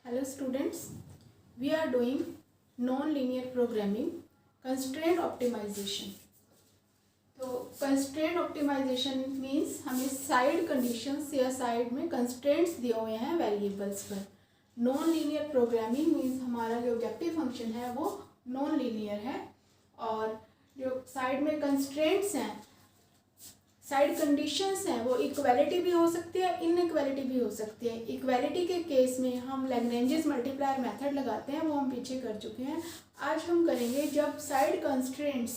Hello students, we are doing non-linear programming constraint optimization. तो constraint optimization means हमें side conditions या side में constraints दिए हुए हैं वेरिएबल्स पर. Non-linear programming means हमारा जो ऑब्जेक्टिव फंक्शन है वो non-linear है और जो साइड में constraints हैं, साइड कंडीशंस हैं वो इक्वालिटी भी हो सकती है, इनइक्वालिटी भी हो सकती है. इक्वालिटी के केस में हम लैग्रेंजेस मल्टीप्लायर मेथड लगाते हैं, वो हम पीछे कर चुके हैं. आज हम करेंगे जब side constraints,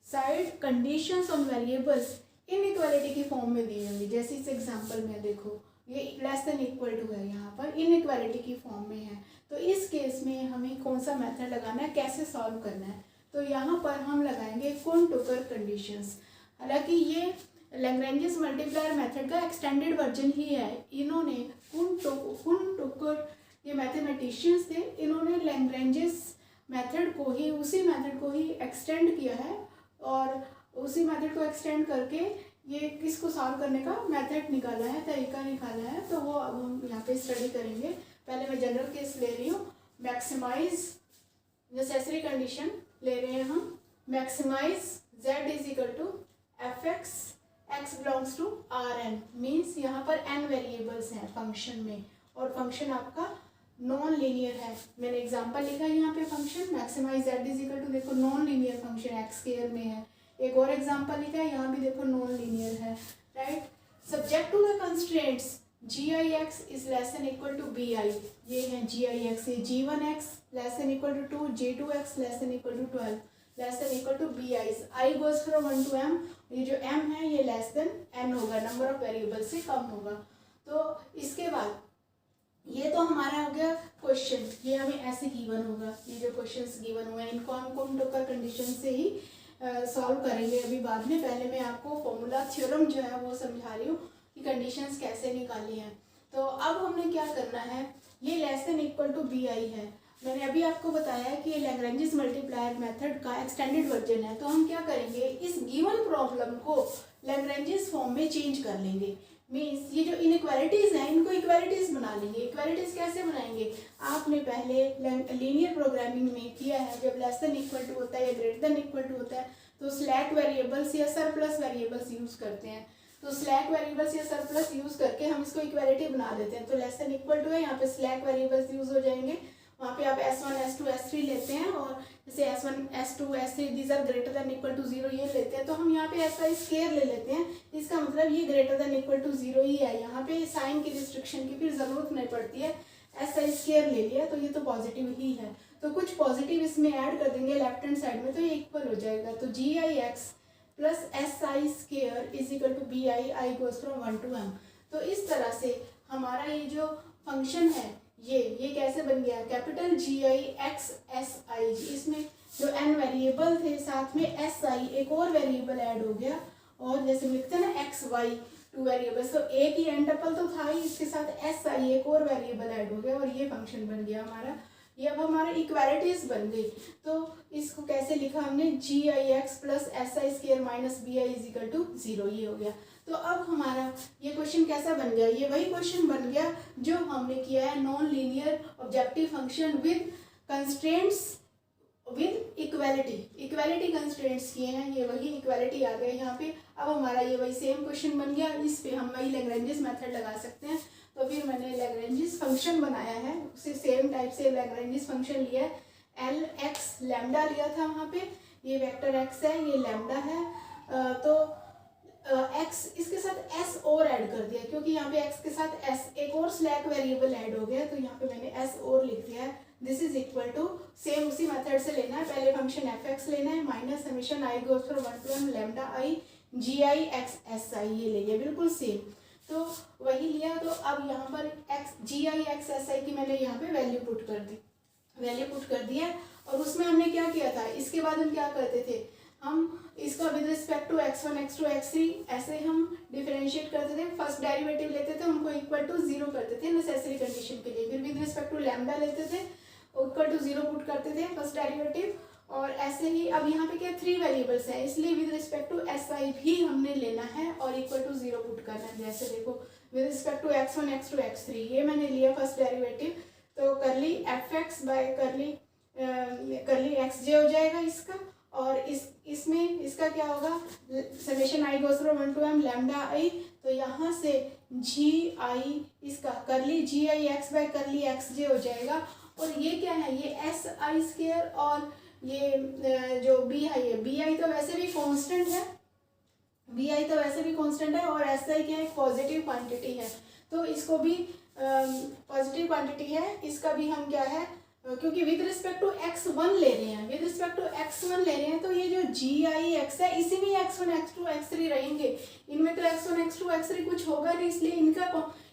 side conditions on variables inequality की फॉर्म में दी होंगी. जैसे इस एग्जांपल में देखो, ये लेस देन इक्वल टू है, यहाँ पर इनइक्वालिटी की फॉर्म में है. तो इस केस में हमें कौन सा मेथड लगाना है, कैसे सॉल्व करना है. तो यहाँ पर हम लगाएंगे कुन-टुकर कंडीशंस. हालांकि ये लैग्रेंजेस मल्टीप्लायर मेथड का एक्सटेंडेड वर्जन ही है. इन्होंने कुन-टुकर, ये मैथमेटिशियंस थे, इन्होंने लैग्रेंजेस मेथड को ही, उसी मेथड को ही एक्सटेंड किया है और उसी मेथड को एक्सटेंड करके ये किसको सॉल्व करने का मेथड निकाला है, तरीका निकाला है. तो वो अब हम यहाँ पे स्टडी करेंगे. पहले मैं जनरल केस ले रही हूँ. मैक्सिमाइज नेसेसरी कंडीशन ले रहे हैं हम. Maximize z is equal to f x, x belongs to R n. Means यहाँ पर n वेरिएबल्स हैं फंक्शन में और फंक्शन आपका नॉन लीनियर है. मैंने एग्जांपल लिखा है यहाँ पे function maximize z is equal to, देखो non linear function x square में है. एक और एग्जांपल लिखा है, यहाँ भी देखो नॉन लीनियर है, right. Subject to the constraints g i x is less than equal to b i. ये है जी आई एक्स, ये g one x less than equal to 2, g two x less than equal to 12 less than equal to b i goes from 1 to m. ये जो m है ये less than n होगा, number of variable से कम होगा. तो इसके बाद ये तो हमारा हो गया क्वेश्चन, ये हमें ऐसे गिवन होगा. ये जो क्वेश्चंस गिवन हुए हैं इनको हम कुन-टुकर कंडीशन से ही सॉल्व करेंगे अभी बाद में. पहले मैं आपको फॉर्मूला थ्योरम जो है वो समझा रही हूँ कि कंडीशंस कैसे निकाली हैं. तो अब हमने क्या करना है, ये less than equal to b i है. मैंने अभी आपको बताया है कि ये लैग्रेंजेस मल्टीप्लायर मेथड का एक्सटेंडेड वर्जन है. तो हम क्या करेंगे, इस गिवन प्रॉब्लम को लैग्रेंजेस फॉर्म में चेंज कर लेंगे. मीन्स ये जो इनइक्वालिटीज़ हैं इनको इक्वालिटीज़ बना लेंगे. इक्वालिटीज़ कैसे बनाएंगे, आपने पहले लीनियर प्रोग्रामिंग में किया है. जब लेस देन इक्वल टू होता है या ग्रेटर देन इक्वल टू होता है तो स्लैक वेरिएबल्स या सरप्लस वेरिएबल्स यूज़ करते हैं. तो स्लैक वेरिएबल्स या सरप्लस यूज़ करके हम इसको इक्वालिटी बना देते हैं. तो लेस देन इक्वल टू है, यहाँ पे स्लैक वेरिएबल्स यूज़ हो जाएंगे. वहाँ पे आप S1, S2, S3 लेते हैं और जैसे S1, S2, S3 these are greater than equal to 0 ये लेते हैं. तो हम यहाँ पे SI स्क्वायर ले लेते हैं. इसका मतलब ये ग्रेटर देन इक्वल टू 0 ही है. यहाँ पे साइन की रिस्ट्रिक्शन की फिर ज़रूरत नहीं पड़ती है. SI स्क्वायर ले लिया तो ये तो पॉजिटिव ही है. तो कुछ पॉजिटिव इसमें ऐड कर देंगे लेफ्ट हैंड साइड में तो ये इक्वल हो जाएगा. तो g i x plus SI square is equal to b i goes from 1 to m. तो इस तरह से हमारा ये जो फंक्शन है ये कैसे बन गया, capital g i x s i g. इसमें जो n वेरिएबल थे साथ में एस आई एक और वेरिएबल ऐड हो गया. और जैसे लिखते हैं ना एक्स वाई टू वेरिएबल्स, तो एक ही n टपल तो था ही, इसके साथ एस आई एक और वेरिएबल ऐड हो गया और ये फंक्शन बन गया हमारा. ये अब हमारा इक्वालिटीज बन गई. तो इसको कैसे लिखा हमने, g i x plus s i square minus b i is equal to 0, ये हो गया. तो अब हमारा ये क्वेश्चन कैसा बन गया, ये वही क्वेश्चन बन गया जो हमने किया है non linear objective function with constraints with equality constraints किए हैं. ये वही इक्वालिटी आ गए यहाँ पे. अब हमारा ये वही सेम क्वेश्चन बन गया. इस पे हम वही लैग्रेंजेस मेथड लगा सकते हैं. तो फिर मैंने लैग्रेंजेस फंक्शन बनाया है, उसी सेम टाइप से लैग्रेंजेस फंक्शन लिया है. एल एक्स लैम्डा लिया था वहाँ पे, ये वेक्टर एक्स है, ये लैम्डा है. तो एक्स इसके साथ एस और ऐड कर दिया क्योंकि यहाँ पे एक्स के साथ एस एक और स्लैक वेरिएबल ऐड हो गया. तो यहाँ पे मैंने एस और लिख दिया है. This is equal to, same उसी मेथड से लेना है. पहले फंक्शन एफ एक्स लेना है minus summation i goes from 1 to m lambda i g i x s i, ये ले लिया बिल्कुल सेम. तो वही लिया. तो अब यहाँ पर x g i x s i की मैंने यहाँ पे वैल्यू पुट कर दी है. और उसमें हमने क्या किया था, इसके बाद हम क्या करते थे, हम इसका with respect to x1, x2, x3 ऐसे हम डिफरेंशिएट करते थे. फर्स्ट डेरिवेटिव लेते थे, उनको इक्वल टू 0 करते थे नेसेसरी कंडीशन के लिए. फिर विद रिस्पेक्ट टू लैम्डा लेते थे, इक्वल टू 0 पुट करते थे फर्स्ट डेरिवेटिव. और ऐसे ही अब यहाँ पे क्या 3 वेरिएबल्स हैं, इसलिए with respect to s i भी हमने लेना है और इक्वल टू 0 पुट करना है. जैसे देखो with respect to x1, x2, x3 ये मैंने लिया फर्स्ट डेरिवेटिव. तो एक्स जे हो जाएगा इसका, और इसमें इसका क्या होगा, summation i goes from 1 to m lambda i. तो यहाँ से जी आई इसका curly g i x by curly x j हो जाएगा। और ये क्या है, ये एस आई स्क्वायर, और ये जो बी आई है, बी आई तो वैसे भी कांस्टेंट है, बी आई तो वैसे भी कांस्टेंट है, और एस आई क्या है, पॉजिटिव क्वांटिटी है। तो इसको भी पॉजिटिव क्वांटिटी है, इसका भी हम क्या है, क्योंकि विद रिस्पेक्ट टू x1 ले रहे हैं, विद रिस्पेक्ट टू x1 ले रहे हैं, तो ये जो जी आई एक्स है इसी में x1 x2 x3 रहेंगे, इनमें तो x1 x2 x3 कुछ होगा नहीं, इसलिए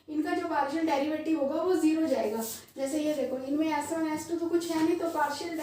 इनका जो पार्शियल डेरिवेटिव होगा वो जीरो जाएगा। जैसे ये देखो, इनमें s1 s2 तो कुछ है नहीं, तो पार्शियल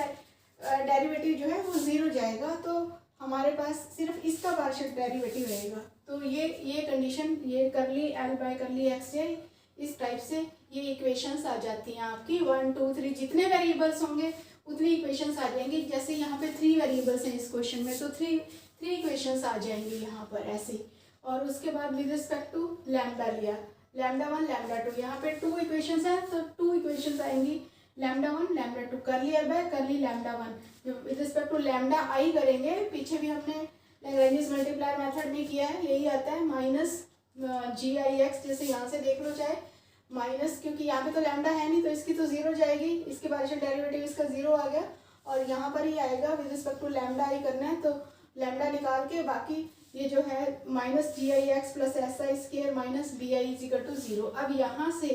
डेरिवेटिव जो है वो जीरो जाएगा, तो हमारे पास सिर्फ इसका पार्शियल डेरिवेटिव रहेगा। तो ये कंडीशन, ये करली एल बाय करली एक्स जे, इस टाइप से ये इक्वेशंस आ जाती हैं आपकी 1 2 3, जितने वेरिएबल्स होंगे उतनी इक्वेशंस आ जाएंगी। जैसे यहाँ पे 3 वेरिएबल्स हैं इस क्वेश्चन में, तो 3 इक्वेशंस आ जाएंगी यहाँ पर ऐसे। और उसके बाद विद रिस्पेक्ट टू लैम्डा लिया, लैम्डा 1 लैम्डा 2, यहाँ पे 2 इक्वेशंस हैं, तो 2 इक्वेशंस आएंगी, लैम्डा 1 लैम्डा 2, करली एल बाय करली लैम्डा 1। जो विद रिस्पेक्ट टू लैम्डा आई करेंगे, पीछे भी हमने लैग्रेंज मल्टीप्लायर मेथड में किया है, यही आता है माइनस जी आई एक्स, जैसे यहाँ से देख लो चाहे माइनस, क्योंकि यहाँ पे तो लैम्डा है नहीं तो इसकी तो जीरो जाएगी, इसके पार्शियल डेरिवेटिव इसका जीरो आ गया, और यहाँ पर ही आएगा विद रिस्पेक्ट टू लैम्डा आई करना है, तो लैम्डा निकाल के बाकी ये जो है minus g i x plus s i square minus b i is equal to zero. अब यहाँ से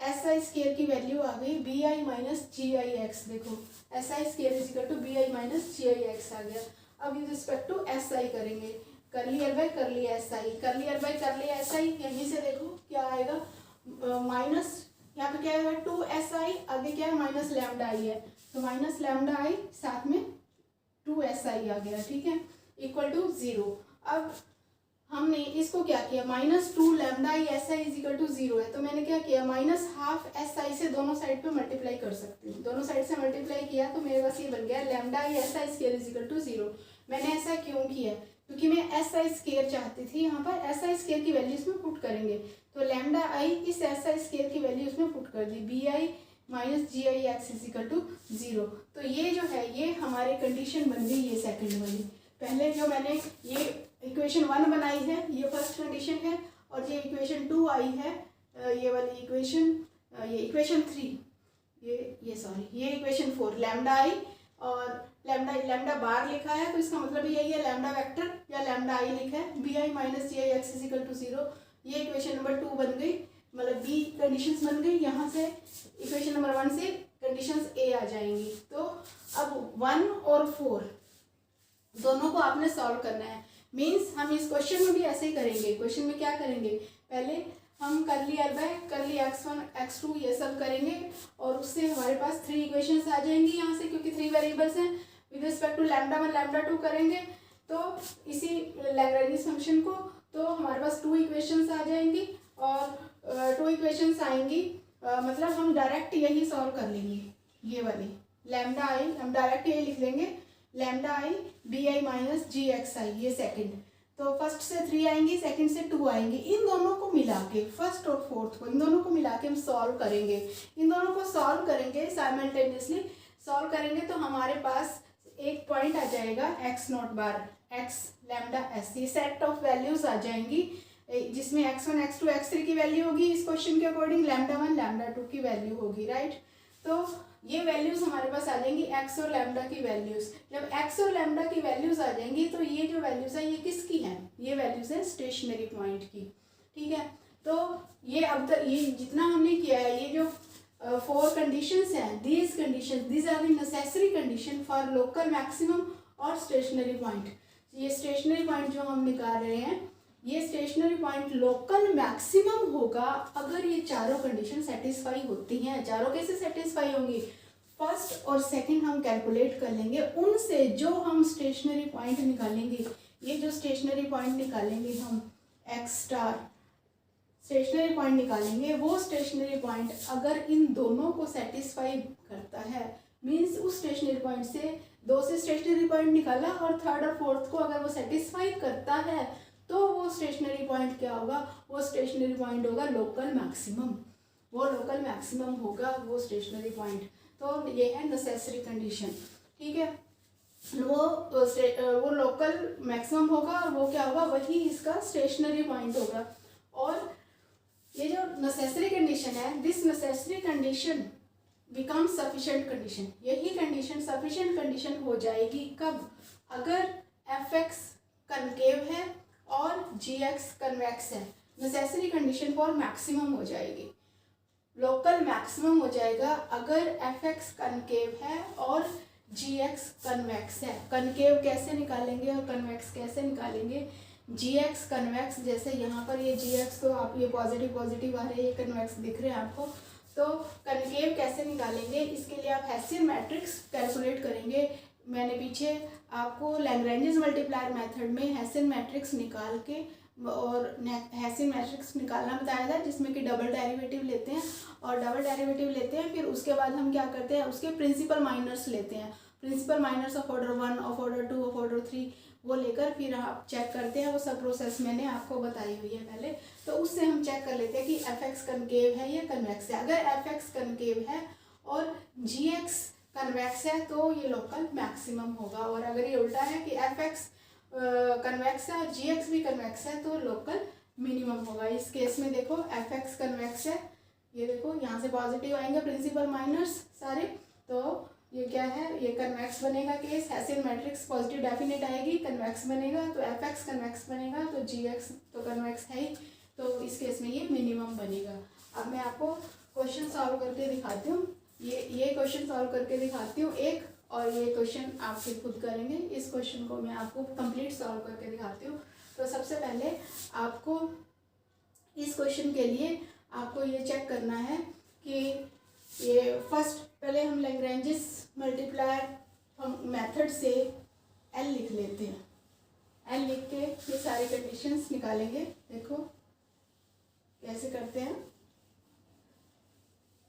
एस आई स्केयर की वैल्यू आ गई b i minus g i x, देखो s i square is equal to b i minus g i x आ गया। अब with respect to s i करेंगे, curly l by curly s i, curly l by curly s i, यहीं से देखो क्या आएगा, माइनस यहाँ पे क्या है 2si, आगे क्या है माइनस लैम्डा आई है, तो माइनस लैम्डा आई साथ में 2si आ गया, ठीक है, इक्वल टू जीरो। अब हमने इसको क्या किया, -2 lambda i s i is equal to zero है, तो मैंने क्या किया, -12 एस आई से दोनों साइड पे मल्टीप्लाई कर सकती हूँ, दोनों साइड से मल्टीप्लाई किया तो मेरे पास ये बन गया lambda i s i square is equal to zero. मैंने ऐसा क्यों किया, क्योंकि मैं एस आई स्क्वायर चाहती थी, यहाँ पर एस आई स्क्वायर की वैल्यू इसमें पुट करेंगे, तो लैम्डा आई इस एस आई स्क्वायर की वैल्यू इसमें पुट कर दी, b i minus g i x is equal to zero. तो ये जो है ये हमारी कंडीशन बन गई, ये सेकंड वाली। पहले जो मैंने ये इक्वेशन 1 बनाई है ये फर्स्ट कंडीशन है, और ये इक्वेशन 2 आई है, ये वाली इक्वेशन, ये इक्वेशन 3, ये इक्वेशन 4, लैम्डा आई और लैम्डा बार लिखा है, तो इसका मतलब यही है लैम्डा वेक्टर या लैम्डा आई लिखा है, b i minus g i x is equal to zero. ये इक्वेशन नंबर 2 बन गई, मतलब बी कंडीशंस बन गई, यहाँ से इक्वेशन नंबर 1 से कंडीशंस ए आ जाएंगी। तो अब 1 और 4 दोनों को आपने सॉल्व करना है, मीन्स हम इस क्वेश्चन में भी ऐसे ही करेंगे। क्वेश्चन में क्या करेंगे, पहले हम करली एल बाय करली x1 x2 ये सब करेंगे, और उससे हमारे पास 3 इक्वेशंस आ जाएंगी यहाँ से, क्योंकि 3 वेरिएबल्स हैं। With respect to lambda 1 lambda 2 करेंगे तो इसी लैग्रेंज फंक्शन को, तो हमारे पास 2 इक्वेशंस आ जाएंगी, और 2 इक्वेशंस आएंगी, मतलब हम डायरेक्ट यही सॉल्व कर लेंगे, ये वाली लैम्डा आई हम डायरेक्ट यही लिख लेंगे, lambda i b i minus g x i, ये सेकंड। तो फर्स्ट से 3 आएंगी, सेकंड से 2 आएंगे, इन दोनों को मिला के, फर्स्ट और फोर्थ को इन दोनों को मिला के हम सॉल्व करेंगे, इन दोनों को सॉल्व करेंगे साइमल्टेनियसली सॉल्व करेंगे, तो हमारे पास एक पॉइंट आ जाएगा x not bar x lambda S, ये सेट ऑफ वैल्यूज आ जाएंगी, जिसमें x1 x2 x3 की वैल्यू होगी इस क्वेश्चन के अकॉर्डिंग, लैम्डा 1 लैम्डा 2 की वैल्यू होगी, राइट। तो ये वैल्यूज हमारे पास आ जाएंगी x और लैम्डा की वैल्यूज। जब x और लैम्डा की वैल्यूज आ जाएंगी तो ये जो वैल्यूज है ये किसकी हैं, ये वैल्यूज है स्टेशनरी पॉइंट की, ठीक है। तो ये अब तक ये जितना हमने किया है, ये जो 4 कंडीशंस हैं, these are the necessary condition for local maximum और स्टेशनरी पॉइंट। ये स्टेशनरी पॉइंट जो हम निकाल रहे हैं, ये स्टेशनरी पॉइंट लोकल मैक्सिमम होगा अगर ये चारों कंडीशन सेटिस्फाई होती हैं। चारों कैसे सेटिस्फाई होंगी, फर्स्ट और सेकंड हम कैलकुलेट कर लेंगे, उनसे जो हम स्टेशनरी पॉइंट निकालेंगे, ये जो स्टेशनरी पॉइंट निकालेंगे हम x स्टार स्टेशनरी पॉइंट निकालेंगे, वो स्टेशनरी पॉइंट अगर इन दोनों को सेटिस्फाई करता है, मीन्स उस स्टेशनरी पॉइंट से 2 से स्टेशनरी पॉइंट निकाला और थर्ड और फोर्थ को अगर वो सेटिस्फाई करता है, तो वो स्टेशनरी पॉइंट क्या होगा, वो स्टेशनरी पॉइंट होगा लोकल मैक्सिमम, वो लोकल मैक्सिमम होगा वो स्टेशनरी पॉइंट। तो ये है नेसेसरी कंडीशन, ठीक है। वो लोकल मैक्सिमम होगा और वो क्या होगा, वही इसका स्टेशनरी पॉइंट होगा। और ये जो नेसेसरी कंडीशन है, this necessary condition become sufficient condition, यही कंडीशन सफिशिएंट कंडीशन हो जाएगी कब, अगर एफ एक्स कनकेव है और जी एक्स कन्वेक्स है। नेसेसरी कंडीशन फॉर मैक्सिमम हो जाएगी, लोकल मैक्सिमम हो जाएगा अगर एफ एक्स कनकेव है और जी एक्स कन्वेक्स है। कनकेव कैसे निकालेंगे और कन्वेक्स कैसे निकालेंगे, जी एक्स कन्वेक्स, जैसे यहाँ पर ये जी एक्स तो आप ये पॉजिटिव पॉजिटिव आ रहे हैं, ये कन्वेक्स दिख रहे हैं आपको, तो कनकेव कैसे निकालेंगे, इसके लिए आप हेसियन मैट्रिक्स कैलकुलेट करेंगे। मैंने पीछे आपको लैग्रेंजेस मल्टीप्लायर मेथड में हेसियन मैट्रिक्स निकाल के और हेसियन मैट्रिक्स निकालना बताया था, जिसमें कि डबल डेरिवेटिव लेते हैं और डबल डेरिवेटिव लेते हैं, फिर उसके बाद हम क्या करते हैं, उसके प्रिंसिपल माइनर्स लेते हैं, principal minors of order 1, of order 2, of order 3, वो लेकर फिर आप चेक करते हैं। वो सब प्रोसेस मैंने आपको बताई हुई है पहले, तो उससे हम चेक कर लेते हैं कि एफ एक्स कनकेव है या कन्वेक्स है। अगर एफ एक्स कनकेव है और जी एक्स कन्वेक्स है तो ये लोकल मैक्सिमम होगा, और अगर ये उल्टा है कि एफ एक्स कन्वेक्स है और जी एक्स भी कन्वेक्स है तो लोकल मिनिमम होगा। इस केस में देखो एफ एक्स कन्वेक्स है, ये देखो यहाँ से पॉजिटिव आएंगे प्रिंसिपल माइनर्स सारे, तो ये क्या है, ये कन्वेक्स बनेगा case, hessian matrix positive definite आएगी, कन्वेक्स बनेगा तो एफ एक्स कन्वेक्स बनेगा, तो जी एक्स तो कन्वेक्स है ही, तो इस केस में ये मिनिमम बनेगा। अब मैं आपको क्वेश्चन सॉल्व करके दिखाती हूँ, ये क्वेश्चन सॉल्व करके दिखाती हूँ एक, और ये क्वेश्चन आप फिर खुद करेंगे। इस क्वेश्चन को मैं आपको कंप्लीट सॉल्व करके दिखाती हूँ। तो सबसे पहले आपको इस क्वेश्चन के लिए आपको ये चेक करना है कि ये फर्स्ट पहले हम लैग्रेंजेस मल्टीप्लायर मेथड से एल लिख लेते हैं। एल लिख के ये सारी कंडीशंस निकालेंगे। देखो कैसे करते हैं,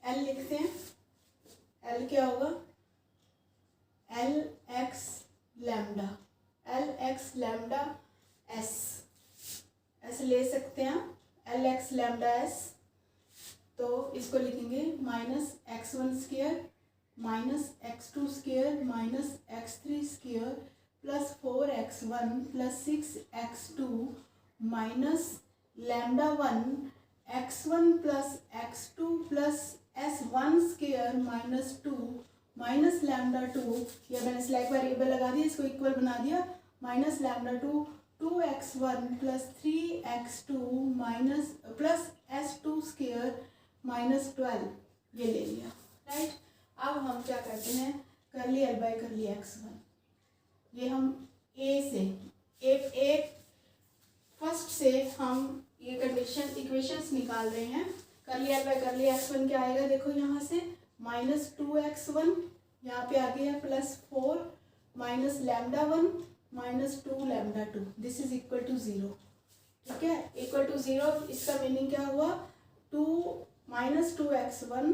एल लिखते हैं। एल क्या होगा, L x lambda, L x lambda S, ऐसे ले सकते हैं एल एक्स लैम्डा एस। तो इसको लिखेंगे minus x one square minus x two square minus x three square plus 4x1 plus 6x2 minus lambda one x1 plus x2 plus s1 square minus 2 minus lambda 2, या मैंने slack variable लगा दिया, इसको equal बना दिया, minus lambda 2 2x1 plus 3x2 minus plus s2 square minus 12, ये ले लिया, राइट। अब हम क्या करते हैं, करली एल बाई करली x1, ये हम ए से एक फर्स्ट से हम ये कंडीशन इक्वेशंस निकाल रहे हैं। करली एल बाई करली x1 क्या आएगा, देखो यहाँ से माइनस 2x1, यहाँ पे आ गया plus 4 minus lambda 1 minus 2 lambda 2, this is equal to 0, ठीक है, इक्वल टू 0। इसका मीनिंग क्या हुआ, 2 minus 2x1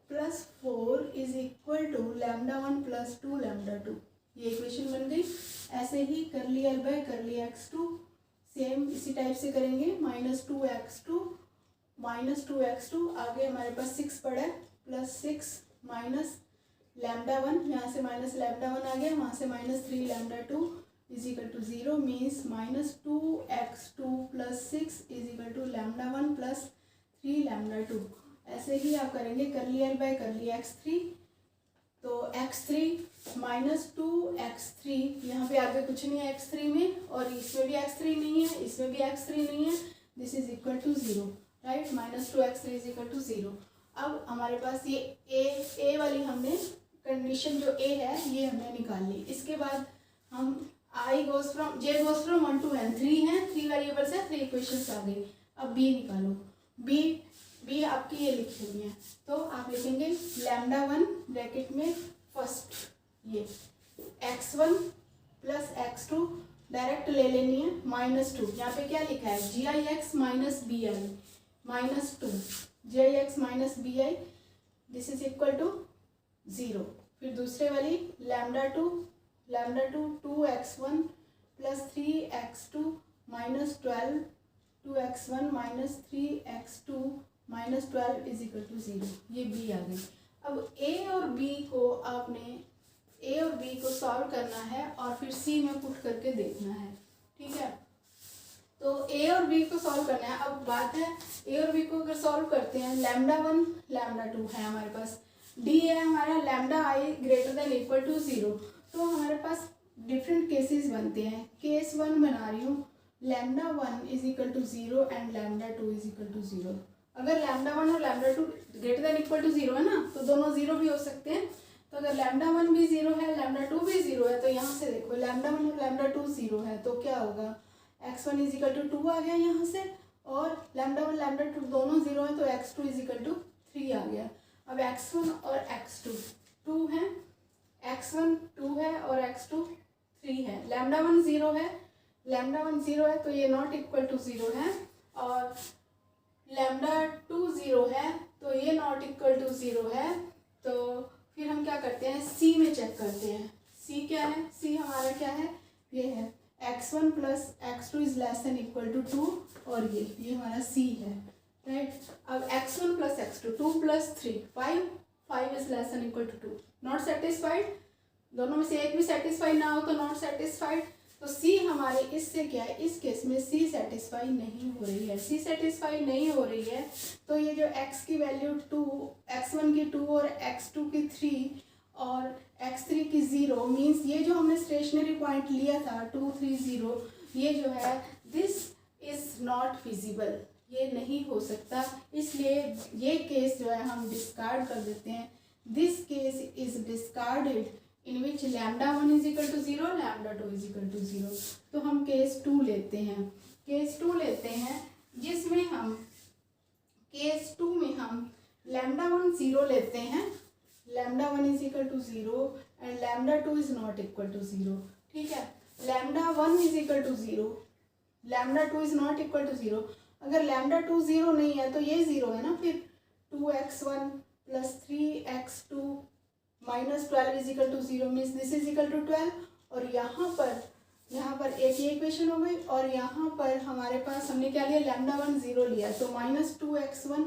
plus 4 is equal to lambda 1 plus 2 lambda 2, ये इक्वेशन बन गई। ऐसे ही करली एल बाई करली x2 सेम इसी टाइप से करेंगे, माइनस 2x2 आगे हमारे पास 6 पड़ा है, प्लस 6 माइनस लैम्डा 1, यहाँ से माइनस लैम्डा 1 आ गया, वहाँ से minus 3 lambda 2 is equal to 0, means minus 2x2 plus 6 is equal to lambda 1 plus 3 lambda 2। ऐसे ही आप करेंगे करली एल बाई करली x3, तो x3 माइनस 2x3, यहाँ पे आगे कुछ नहीं है x3 में, और इसमें भी x3 नहीं है, इसमें भी x3 नहीं है, this is equal to 0, right, minus 2x3 is equal to 0। अब हमारे पास ये ए वाली हमने कंडीशन जो ए है ये हमने निकाल ली। इसके बाद हम j goes from 1 to n, 3 है, 3 वेरिएबल्स है, 3 इक्वेशंस आ गई। अब b निकालो, b आपकी ये लिखी हुई है, तो आप लिखेंगे लैम्डा 1 ब्रैकेट में फर्स्ट ये x1 प्लस x2 डायरेक्ट ले लेनी है, माइनस 2, यहाँ पे क्या लिखा है gix minus bi minus 2, gix minus bi, this is equal to 0। फिर दूसरे वाली lambda 2 2x1 plus 3x2 minus 12, 2x1 minus 3x2 minus 12 is equal to 0, ये b आ गई। अब a और b को आपने ए और बी को सॉल्व करना है और फिर सी में पुट करके देखना है, ठीक है। तो ए और बी को सॉल्व करना है। अब बात है ए और बी को अगर सॉल्व करते हैं, लैम्डा 1 लैम्डा 2 है हमारे पास, डी है हमारा lambda i greater than equal to 0। तो हमारे पास डिफरेंट केसेस बनते हैं। केस 1 बना रही हूँ, lambda 1 is equal to 0 and lambda 2 is equal to 0। अगर लैम्डा 1 और lambda 2 greater than equal to 0 है ना, तो दोनों 0 भी हो सकते हैं। तो अगर लैम्डा 1 भी 0 है, लैम्डा 2 भी 0 है, तो यहाँ से देखो लैम्डा 1 और लैम्डा 2 0 है, तो क्या होगा, x1 इज इक्वल टू 2 आ गया यहाँ से, और लैम्डा 1 लैम्डा 2 दोनों 0 है, तो x2 इज इक्वल टू 3 आ गया। अब x1 और x2 2 है, x1 2 है और x2 3 है। लैम्डा 1 0 है, लैम्डा 1 0 है, तो ये नॉट इक्वल टू 0 है, और लैम्डा 2 0 है, तो ये नॉट इक्वल टू 0 है। तो फिर हम क्या करते हैं, सी में चेक करते हैं। सी क्या है, सी हमारा क्या है, ये है x1 plus x2 is less than equal to 2, और ये हमारा सी है, राइट। अब x1 plus x2 2 plus 3 5 is less than equal to 2, not satisfied. दोनों में से एक भी सेटिस्फाई ना हो तो नॉट सेटिस्फाइड। तो सी हमारे इससे क्या है, इस केस में सी सेटिस्फाई नहीं हो रही है। सी सेटिस्फाई नहीं हो रही है, तो ये जो x की वैल्यू 2, x1 की 2 और x2 की 3 और x3 की 0 मीन्स ये जो हमने स्टेशनरी पॉइंट लिया था 2 3 0, ये जो है दिस इज नॉट फिजिबल, ये नहीं हो सकता। इसलिए ये केस जो है हम डिस्कार्ड कर देते हैं। This case is discarded in which lambda 1 is equal to 0, lambda 2 is equal to 0। तो हम केस 2 लेते हैं। केस 2 लेते हैं जिसमें हम केस 2 में हम लैम्डा 1 0 लेते हैं, lambda 1 is equal to 0 and lambda 2 is not equal to 0, ठीक है। Lambda 1 is equal to 0, lambda 2 is not equal to 0। अगर लैम्डा 2 0 नहीं है तो ये 0 है ना, फिर 2x1 plus 3x2 minus 12 is equal to 0 means this is equal to 12। और यहाँ पर एक ये इक्वेशन हो गई, और यहाँ पर हमारे पास हमने क्या लिया, लैम्डा 1 0 लिया, तो minus 2x1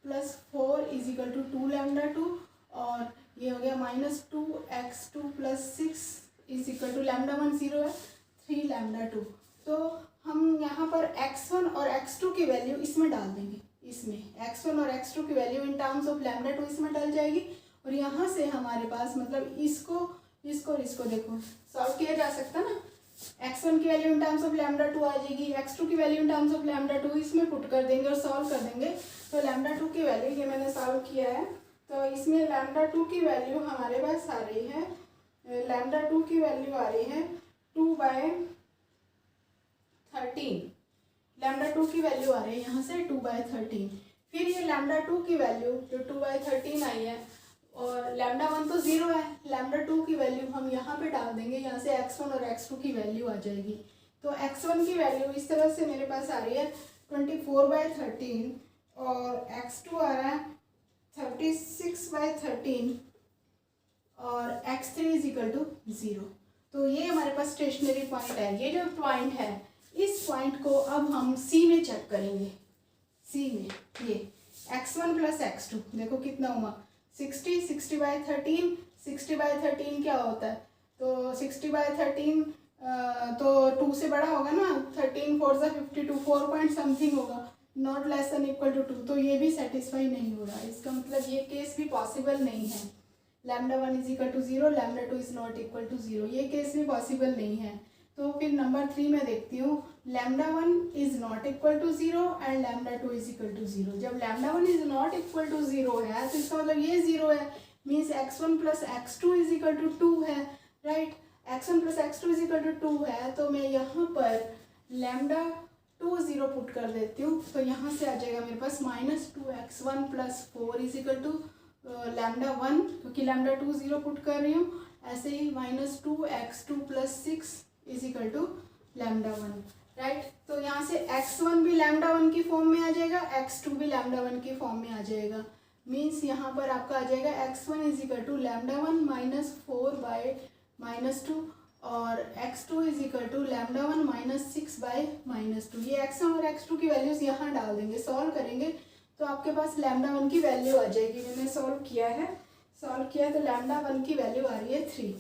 plus 4 is equal to 2 lambda 2, और ये हो गया minus 2x2 plus 6 is equal to lambda 1 0 है 3 लैम्डा 2। तो हम यहाँ पर x1 और x2 की वैल्यू इसमें डाल देंगे, इसमें x1 और x2 की value in terms of lambda 2 इसमें डल जाएगी, और यहाँ से हमारे पास मतलब इसको और इसको देखो सॉल्व किया जा सकता ना। x1 की value in terms of lambda 2 आ जाएगी, x2 की value in terms of lambda 2 इसमें पुट कर देंगे और सॉल्व कर देंगे। तो लैम्डा 2 की वैल्यू ये मैंने सॉल्व किया है, तो इसमें लैम्डा 2 की वैल्यू हमारे पास आ रही है, लैम्डा 2 की वैल्यू आ रही है 2/13। लैम्डा 2 की वैल्यू आ रही है यहाँ से 2/13। फिर ये लैम्डा 2 की वैल्यू जो 2/13 आई है, और लैम्डा 1 तो 0 है, लैम्डा 2 की वैल्यू हम यहाँ पे डाल देंगे, यहाँ से x1 और x2 की वैल्यू आ जाएगी। तो x1 की वैल्यू इस तरह से मेरे पास आ रही है 24/13, और x2 आ रहा है 36/13, और x3 इज इक्वल टू 0। तो ये हमारे पास स्टेशनरी पॉइंट है। ये जो पॉइंट है, इस पॉइंट को अब हम सी में चेक करेंगे। सी में ये x1 प्लस x2 देखो कितना हुआ 60, 60/13, 60/13 क्या होता है, तो 60/13 तो 2 से बड़ा होगा ना, 13 4 सा 52, 4 पॉइंट समथिंग होगा, not less than equal to 2। तो ये भी सेटिस्फाई नहीं हो रहा, इसका मतलब ये केस भी पॉसिबल नहीं है। Lambda 1 is equal to 0, lambda 2 is not equal to 0, ये केस भी पॉसिबल नहीं है। तो फिर नंबर 3 में देखती हूँ, lambda 1 is not equal to 0 and lambda 2 is equal to 0। जब lambda 1 is not equal to 0 है तो इसका मतलब ये 0 है, means x1 plus x2 is equal to 2 है, right. x1 plus x2 is equal to 2 है, तो मैं यहाँ पर लैम्डा 2 0 पुट कर देती हूँ। तो यहाँ से आ जाएगा मेरे पास minus 2x1 plus 4 is equal to lambda 1, क्योंकि लैम्डा 2 0 पुट कर रही हूँ। ऐसे ही minus 2x2 plus 6 is equal to lambda 1, right. तो यहाँ से x1 भी लैम्डा 1 की फॉर्म में आ जाएगा, x2 भी लैम्डा 1 की फॉर्म में आ जाएगा, मीन्स यहाँ पर आपका आ जाएगा x1 is equal to lambda 1 minus 4/-2, और x2 is equal to lambda 1 minus 6/-2। ये x1 और x2 की वैल्यूज़ यहाँ डाल देंगे, सॉल्व करेंगे तो आपके पास लैम्डा 1 की वैल्यू आ जाएगी। मैंने सॉल्व किया है तो लैम्डा 1 की वैल्यू आ रही है 3।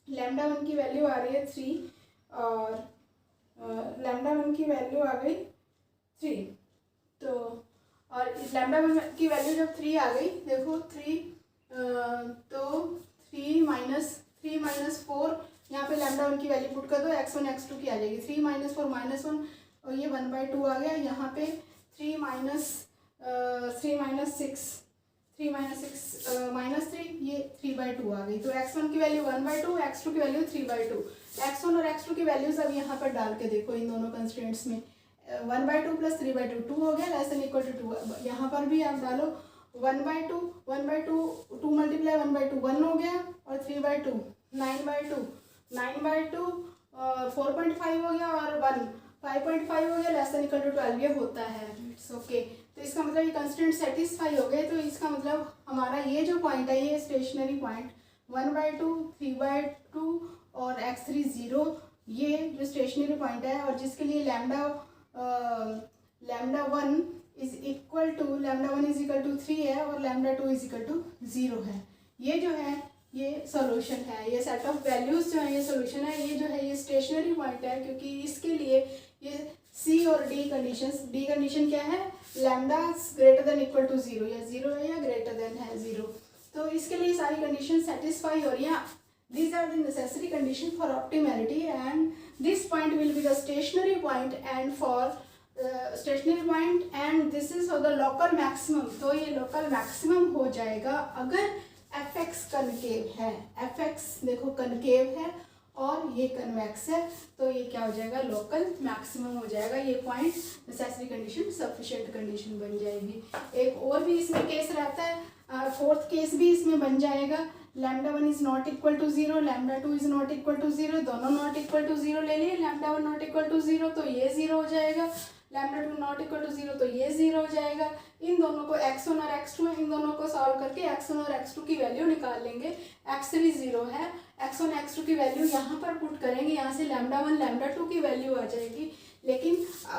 लैम्डा 1 की वैल्यू आ रही है 3 और लैम्डा 1 की वैल्यू आ गई 3। तो और लैम्डा 1 की वैल्यू जब 3 आ गई, देखो 3 तो 3 माइनस 4, यहाँ पे लैम्डा 1 की वैल्यू पुट कर दो, x1 x2 की आ जाएगी। 3 माइनस 4 -1 और ये 1/2 आ गया। यहाँ पे 3 माइनस 6 -3 ये 3/2 आ गई। तो x1 की वैल्यू 1/2, x2 की वैल्यू 3/2। x1 और x2 की वैल्यूज अब यहाँ पर डाल के देखो इन दोनों कंस्ट्रेंट्स में। 1/2 + 3/2 2 हो गया, <= 2। यहाँ पर भी आप डालो 1/2 2 मल्टीप्लाई 1/2 1 हो गया और 3/2 9/2 9/2 और 4.5 हो गया और 1 5.5 हो गया, <= 12। ये होता है, इट्स ओके। तो इसका मतलब ये कंस्ट्रेंट सेटिस्फाई हो गए। तो इसका मतलब हमारा ये जो पॉइंट है, ये स्टेशनरी पॉइंट 1/2 3/2 और x3 0, ये जो स्टेशनरी पॉइंट है और जिसके लिए लैम्डा 1 इज इक्वल टू 3 है और लैम्डा 2 = 0 है। ये जो है ये सॉल्यूशन है, ये सेट ऑफ वैल्यूज जो है ये सॉल्यूशन है। ये जो है ये स्टेशनरी पॉइंट है, क्योंकि इसके लिए ये सी और डी कंडीशंस। डी कंडीशन क्या है, लैम्डा > 0 या 0 है या ग्रेटर देन है 0। तो इसके लिए सारी कंडीशन सेटिस्फाई हो रही हैं। These are the necessary condition for optimality and this point will be the stationary point and for stationary point and this is for the local maximum। तो ये local maximum हो जाएगा अगर fx कनकेव है। fx देखो concave है और ये कन्वेक्स है, तो ये क्या हो जाएगा, लोकल मैक्सिमम हो जाएगा। ये point necessary condition sufficient condition बन जाएगी। एक और भी इसमें केस रहता है, फोर्थ केस भी इसमें बन जाएगा। Lambda 1 is not equal to 0, lambda 2 is not equal to 0, दोनों नॉट इक्वल टू 0 ले लिए। लैम्डा 1 नॉट इक्वल टू 0 तो ये 0 हो जाएगा, लैम्डा 2 नॉट इक्वल टू 0 तो ये 0 हो जाएगा। इन दोनों को x1 और x2 है, इन दोनों को सॉल्व करके x1 और x2 की वैल्यू निकाल लेंगे। x3 0 है, x1 x2 की वैल्यू यहाँ पर पुट करेंगे, यहाँ से लैम्डा 1 लैम्डा 2 की वैल्यू आ जाएगी। लेकिन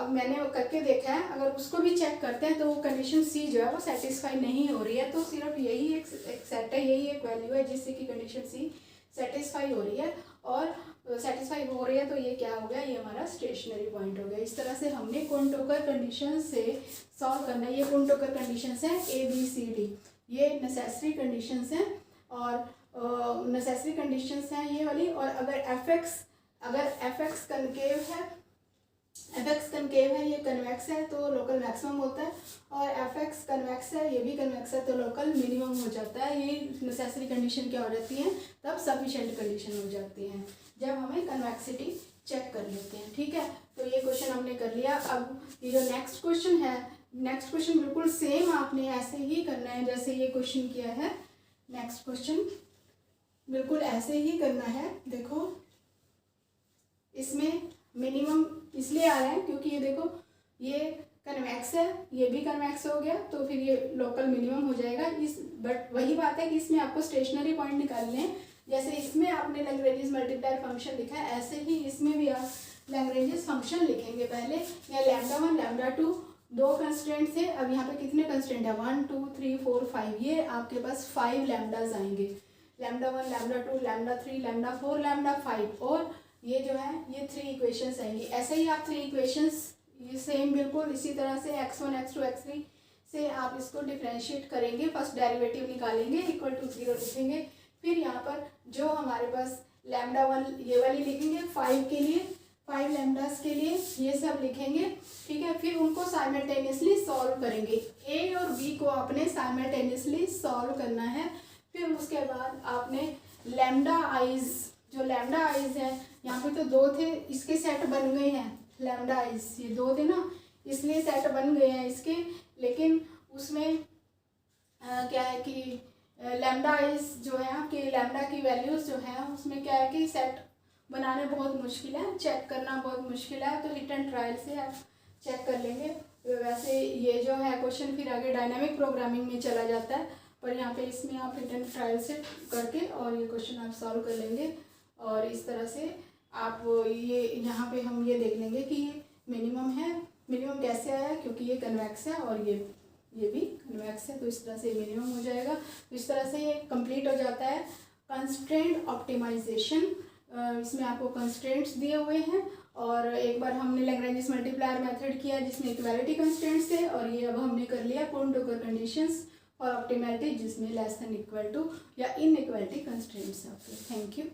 मैंने करके देखा है, अगर उसको भी चेक करते हैं तो वो कंडीशन सी जो है वो सेटिस्फाई नहीं हो रही है। तो सिर्फ यही एक सेट है, यही एक वैल्यू है जिससे कि कंडीशन सी सेटिस्फाई हो रही है। और सेटिस्फाई हो रही है तो ये क्या हो गया, ये हमारा स्टेशनरी पॉइंट हो गया। इस तरह से हमने कोनटोकर कंडीशन से सॉल्व करना है। ये कोनटोकर कंडीशंस हैं ABCD, ये नेसेसरी कंडीशंस हैं और नेसेसरी कंडीशंस हैं ये वाली। और अगर fx कनकेव है, ये कन्वेक्स है तो लोकल मैक्सिमम होता है, और fx कन्वेक्स है, ये भी कन्वेक्स है तो लोकल मिनिमम हो जाता है। ये नेसेसरी कंडीशन क्या हो जाती है, तब सफिशिएंट कंडीशन हो जाती है जब हमें कन्वेक्सिटी चेक कर लेते हैं। ठीक है, तो ये क्वेश्चन हमने कर लिया। अब ये जो नेक्स्ट क्वेश्चन है, नेक्स्ट क्वेश्चन बिल्कुल सेम आपने ऐसे ही करना है जैसे ये क्वेश्चन किया है। नेक्स्ट क्वेश्चन बिल्कुल ऐसे ही करना है। देखो इसमें मिनिमम इसलिए आ रहा है क्योंकि ये देखो ये कन्वेक्स है, ये भी कन्वेक्स हो गया, तो फिर ये लोकल मिनिमम हो जाएगा। बट वही बात है कि इसमें आपको स्टेशनरी पॉइंट निकालने हैं। जैसे इसमें आपने लैग्रेंजेस मल्टीप्लायर फंक्शन लिखा है, ऐसे ही इसमें भी आप लैग्रेंजेस फंक्शन लिखेंगे पहले। या लैम्डा 1 लैम्डा 2 दो कंस्ट्रेंट थे, अब यहाँ पे कितने कंस्ट्रेंट है, 1 2 3 4 5, ये आपके पास 5 लैम्डाज आएंगे। Lambda 1 lambda 2 lambda 3 lambda 4 lambda 5, और ये जो है ये 3 इक्वेशंस आएंगी। ऐसे ही आप 3 इक्वेशंस ये सेम बिल्कुल इसी तरह से x1 x2 x3 से आप इसको डिफरेंशिएट करेंगे। फर्स्ट डेरिवेटिव निकालेंगे, इक्वल टू 0 लिखेंगे। फिर यहाँ पर जो हमारे पास लैम्डा 1 ये वाली लिखेंगे 5 के लिए, 5 लैम्डास के लिए ये सब लिखेंगे। ठीक है, फिर उनको साइमल्टेनियसली सॉल्व करेंगे। ए और बी को आपने साइमल्टेनियसली सॉल्व करना है। फिर उसके बाद आपने लैम्डा आइज, जो लैम्डा आइज है यहाँ पे तो 2 थे, इसके सेट बन गए हैं। लैम्डा आइज ये 2 थे ना, इसलिए सेट बन गए हैं इसके। लेकिन उसमें क्या है कि लैम्डा आइज जो है आपके लैम्डा की वैल्यूज़ जो है उसमें क्या है कि सेट बनाने बहुत मुश्किल है, चेक करना बहुत मुश्किल है। तो हिट एंड ट्रायल से आप चेक कर लेंगे। वैसे ये जो है क्वेश्चन फिर आगे डायनामिक प्रोग्रामिंग में चला जाता है, पर यहाँ पे इसमें आप हिट एंड ट्रायल से करके और ये क्वेश्चन आप सॉल्व कर लेंगे। और इस तरह से आप ये यहाँ पे हम ये देख लेंगे कि ये मिनिमम है। मिनिमम कैसे आया, क्योंकि ये कन्वेक्स है और ये भी कन्वेक्स है, तो इस तरह से मिनिमम हो जाएगा। तो इस तरह से ये कंप्लीट हो जाता है। Constraint optimization. इसमें आपको कंस्ट्रेंट्स दिए हुए हैं और एक बार हमने लैग्रेंज मल्टीप्लायर मेथड किया जिसमें इक्वालिटी कंस्ट्रेंट्स थे, और ये अब हमने कर लिया पूर्ण टोकर कंडीशंस फॉर ऑप्टिमैलिटी जिसमें लेस देन इक्वल टू या इनइक्वालिटी कंस्ट्रेंट्स है। Okay, thank you.